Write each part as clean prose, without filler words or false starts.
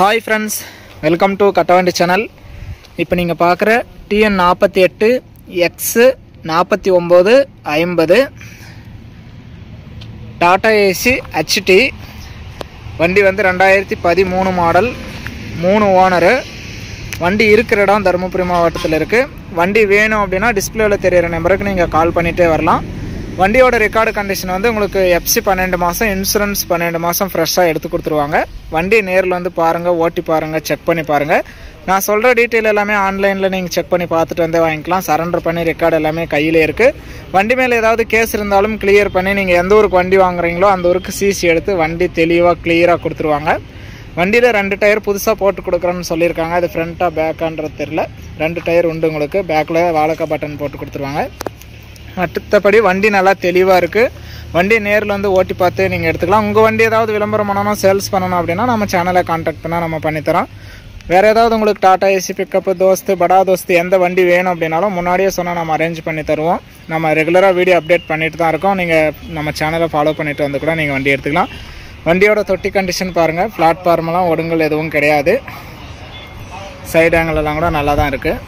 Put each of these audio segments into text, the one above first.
Hi friends, welcome to Kattavandi channel. இப்போ நீங்க பார்க்குற TN 48 X 49 50 Tata AC HT வண்டி வந்து 2013 மாடல் 3 ஓனர். வண்டி இருக்கிற இடம் தருமபுரி மாவட்டத்தில் இருக்கு. வண்டி வேணும் அப்படினா டிஸ்ப்ளேல தெரியுற நம்பருக்கு நீங்க கால் பண்ணிட்டே வரலாம். வண்டியோட ரெக்கார்டு கண்டிஷன் வந்து உங்களுக்கு FC 12 மாசம் இன்சூரன்ஸ் 12 மாசம் ஃப்ரெஷ்ஷா எடுத்து கொடுத்துருவாங்க. வண்டி நேர்ல வந்து பாருங்க, ஓட்டி பாருங்க, செக் பண்ணி பாருங்க. நான் சொல்ற டீடைல் எல்லாமே ஆன்லைன்ல நீங்க செக் பண்ணி பார்த்துட்டு வந்து வாங்கிக்கலாம். சரண்டர் பண்ணி ரெக்கார்டு எல்லாமே கையில இருக்கு. வண்டி மேல ஏதாவது கேஸ் இருந்தாலும் கிளியர் பண்ணி நீங்க எந்த ஊருக்கு வண்டி வாங்குறீங்களோ அந்த ஊருக்கு சிசி எடுத்து வண்டி தெளிவா கிளியரா கொடுத்துருவாங்க. வண்டியில 2 டயர் புதுசா போட்டு கொடுக்குறேன்னு சொல்லியிருக்காங்க. அது ஃப்ரண்டா பேக்கான்றது தெரியல. 2 டயர் உண்டு உங்களுக்கு. பேக்ல வாழக்கா பட்டன் போட்டு கொடுத்துருவாங்க. மற்றபடி வண்டி நல்லா தெளிவாக இருக்குது. வண்டி நேரில் வந்து ஓட்டி பார்த்து நீங்கள் எடுத்துக்கலாம். உங்கள் வண்டி ஏதாவது விளம்பரம் பண்ணணும், சேல்ஸ் பண்ணணும் அப்படின்னா நம்ம சேனலை கான்டாக்ட் பண்ணால் நம்ம பண்ணித்தரோம். வேறு ஏதாவது உங்களுக்கு டாடா ஏசி பிக்கப்பு, தோஸ்து, படா தோஸ்து எந்த வண்டி வேணும் அப்படின்னாலும் முன்னாடியே சொன்னால் நம்ம அரேஞ்ச் பண்ணி தருவோம். நம்ம ரெகுலராக வீடியோ அப்டேட் பண்ணிட்டு தான் இருக்கோம். நீங்கள் நம்ம சேனலை ஃபாலோ பண்ணிட்டு வந்து கூட நீங்கள் வண்டி எடுத்துக்கலாம். வண்டியோட தொட்டி கண்டிஷன் பாருங்கள். பிளாட்ஃபார்மெல்லாம் ஒடுங்கல் எதுவும் கிடையாது. சைடு ஆங்கிள் எல்லாம் கூட நல்லா தான் இருக்குது.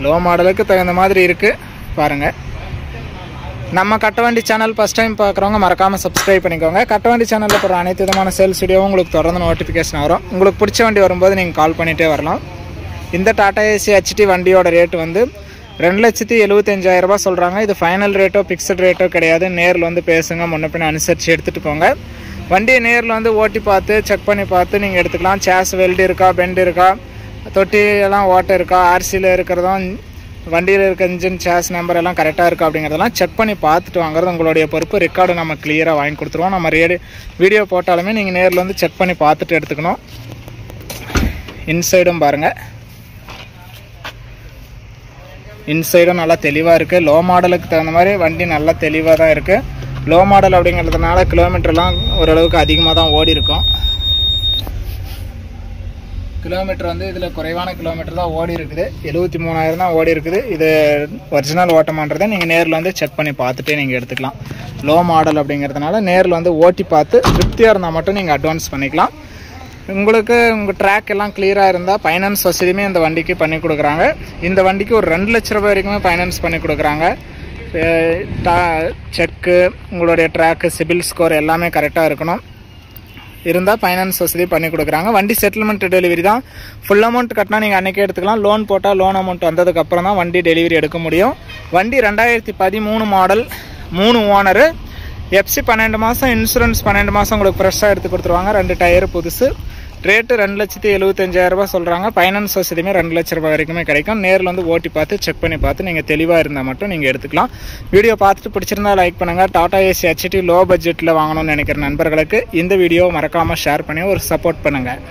லோ மாடலுக்கு தகுந்த மாதிரி இருக்குது பாருங்கள். நம்ம கட்டவண்டி சேனல் ஃபஸ்ட் டைம் பார்க்குறவங்க மறக்காமல் சப்ஸ்கிரைப் பண்ணிக்கோங்க. கட்டவண்டி சேனலில் போகிற அனைத்து விதமான சேல்ஸ் வீடியோவும் உங்களுக்கு தொடர்ந்து நோட்டிஃபிகேஷன் வரும். உங்களுக்கு பிடிச்ச வண்டி வரும்போது நீங்கள் கால் பண்ணிகிட்டே வரலாம். இந்த டாடா ஏசி HT வண்டியோட ரேட்டு வந்து 2,75,000 ரூபா சொல்கிறாங்க. இது ஃபைனல் ரேட்டோ ஃபிக்ஸட் ரேட்டோ கிடையாது. நேரில் வந்து பேசுங்க, முன்ன பின்ன அனுசரித்து எடுத்துகிட்டு போங்க. வண்டியை நேரில் வந்து ஓட்டி பார்த்து செக் பண்ணி பார்த்து நீங்கள் எடுத்துக்கலாம். சேஸ் வெல்டு இருக்கா, பெண்டு இருக்கா, தொட்டி எல்லாம் ஓட்டை இருக்கா, ஆர்சியில் இருக்கிறதும் வண்டியில் இருக்க இன்ஜின் சேஸ் நம்பர் எல்லாம் கரெக்டாக இருக்குது அப்படிங்கிறதெல்லாம் செக் பண்ணி பார்த்துட்டு வாங்குறது உங்களுடைய பொறுப்பு. ரெக்கார்டு நம்ம கிளியராக வாங்கி கொடுத்துருவோம். நம்ம வீடியோ போட்டாலுமே நீங்கள் நேரில் வந்து செக் பண்ணி பார்த்துட்டு எடுத்துக்கணும். இன்சைடும் பாருங்கள். இன்சைடும் நல்லா தெளிவாக இருக்குது. லோ மாடலுக்கு தகுந்த மாதிரி வண்டி நல்லா தெளிவாக தான் இருக்குது. லோ மாடல் அப்படிங்கிறதுனால கிலோமீட்டர்லாம் ஓரளவுக்கு அதிகமாக தான் ஓடி இருக்கும். கிலோமீட்டர் வந்து இதில் குறைவான கிலோமீட்டர் தான் ஓடி இருக்குது. 73,000 தான் ஓடி இருக்குது. இது ஒரிஜினல் ஓட்டமான்றதை நீங்கள் நேரில் வந்து செக் பண்ணி பார்த்துட்டே நீங்கள் எடுத்துக்கலாம். லோ மாடல் அப்படிங்கிறதுனால நேரில் வந்து ஓட்டி பார்த்து திருப்தியாக இருந்தால் மட்டும் நீங்கள் அட்வான்ஸ் பண்ணிக்கலாம். உங்களுக்கு உங்கள் ட்ராக் எல்லாம் கிளியராக இருந்தால் ஃபைனான்ஸ் வசதியுமே இந்த வண்டிக்கு பண்ணி கொடுக்குறாங்க. இந்த வண்டிக்கு ஒரு 2 லட்ச ரூபாய் வரைக்குமே ஃபைனான்ஸ் பண்ணி கொடுக்குறாங்க. செக்கு, உங்களுடைய ட்ராக்கு, சிபில் ஸ்கோர் எல்லாமே கரெக்டாக இருக்கணும். இருந்தால் ஃபைனான்ஸ் வசதி பண்ணி கொடுக்குறாங்க. வண்டி செட்டில்மெண்ட் டெலிவரி தான். ஃபுல் அமௌண்ட் கட்டினா நீங்கள் அன்றைக்கே எடுத்துக்கலாம். லோன் போட்டால் லோன் அமௌண்ட் வந்ததுக்கப்புறம் தான் வண்டி டெலிவரி எடுக்க முடியும். வண்டி 2013 மாடல், 3 ஓனரு, FC 12 மாதம் இன்சூரன்ஸ் 12 மாதம் உங்களுக்கு ஃப்ரெஷ்ஷாக எடுத்து கொடுத்துருவாங்க. 2 டயர் புதுசு. ரேட்டு 2,75,000 ரூபா சொல்கிறாங்க. ஃபைனான்ஸ் வசதியுமே 2 லட்ச ரூபாய் வரைக்குமே கிடைக்கும். நேரில் வந்து ஓட்டி பார்த்து செக் பண்ணி பார்த்து நீங்கள் தெளிவாக இருந்தால் மட்டும் நீங்கள் எடுத்துக்கலாம். வீடியோ பார்த்துட்டு பிடிச்சிருந்தா லைக் பண்ணுங்கள். டாடா ஏசி HT லோ பட்ஜெட்டில் வாங்கணும்னு நினைக்கிற நண்பர்களுக்கு இந்த வீடியோ மறக்காமல் ஷேர் பண்ணி ஒரு சப்போர்ட் பண்ணுங்கள்.